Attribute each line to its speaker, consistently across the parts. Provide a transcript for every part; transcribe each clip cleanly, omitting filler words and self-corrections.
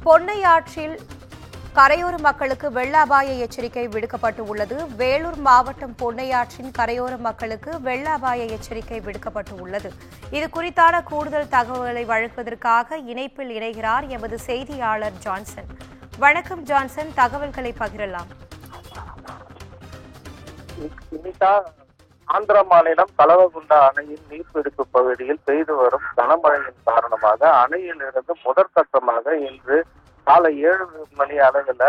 Speaker 1: பொன்னையாற்றில் கரையோர மக்களுக்கு வெள்ள அபாய எச்சரிக்கை விடுக்கப்பட்டு உள்ளது. வேலூர் மாவட்டம் பொன்னையாற்றின் கரையோர மக்களுக்கு வெள்ள அபாய எச்சரிக்கை விடுக்கப்பட்டு உள்ளது. இது குறித்தான கூடுதல் தகவல்களை வழங்குவதற்காக இணைப்பில் இணைகிறார் எமது செய்தியாளர் ஜான்சன். வணக்கம் ஜான்சன், தகவல்களை பகிரலாம்.
Speaker 2: ஆந்திர மாநிலம் கலவகுண்டா அணையின் நீர்பிடிப்பு பகுதியில் பெய்து வரும் கனமழையின் காரணமாக அணையிலிருந்து முதற்கட்டமாக இன்று காலை 7 மணி அளவில்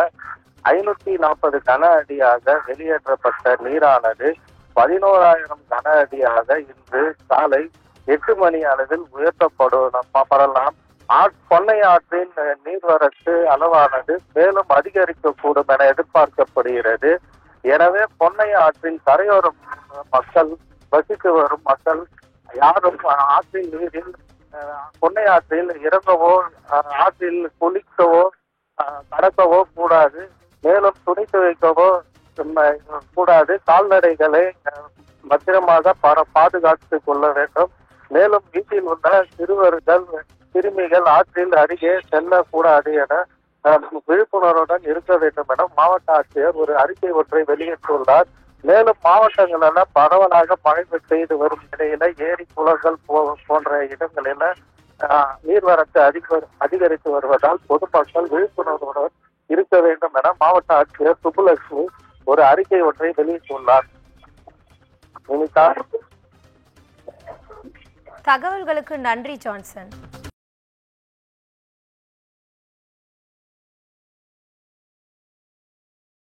Speaker 2: 540 கன அடியாக வெளியேற்றப்பட்ட நீரானது 11,000 கன அடியாக இன்று காலை 8 மணி அளவில் உயர்த்தப்படலாம். பொன்னை ஆற்றின் நீர்வரத்து அளவானது மேலும் அதிகரிக்கக்கூடும் என எதிர்பார்க்கப்படுகிறது. எனவே பொன்னை ஆற்றின் கரையோர மக்கள், வசித்து வரும் மக்கள் யாரும் ஆற்றின் நீரில் பொன்னை ஆற்றில் இறங்கவோ ஆற்றில் குளிக்கவோ கடக்கவோ கூடாது. மேலும் துணி துவைக்கவோ கூடாது. கால்நடைகளை பத்திரமாக பாதுகாத்துக் கொள்ள வேண்டும். மேலும் வீட்டில் உள்ள சிறுவர்கள், சிறுமிகள் ஆற்றில் அருகே செல்லக்கூடாது என விழிப்புணர்வுடன் இருக்க வேண்டும் என மாவட்ட ஆட்சியர் ஒரு அறிக்கை ஒன்றை வெளியிட்டுள்ளார். மேலும் மாவட்டங்களில் பரவலாக மழை பெய்து வரும் நிலையில ஏரி, குளங்கள் போன்ற இடங்களில நீர்வரத்து அதிகரித்து வருவதால் பொதுமக்கள் விழிப்புணர்வுடன் இருக்க வேண்டும் என மாவட்ட ஆட்சியர் சுப்புலட்சுமி ஒரு அறிக்கை ஒன்றை வெளியிட்டுள்ளார்.
Speaker 1: தகவல்களுக்கு நன்றி ஜான்சன்.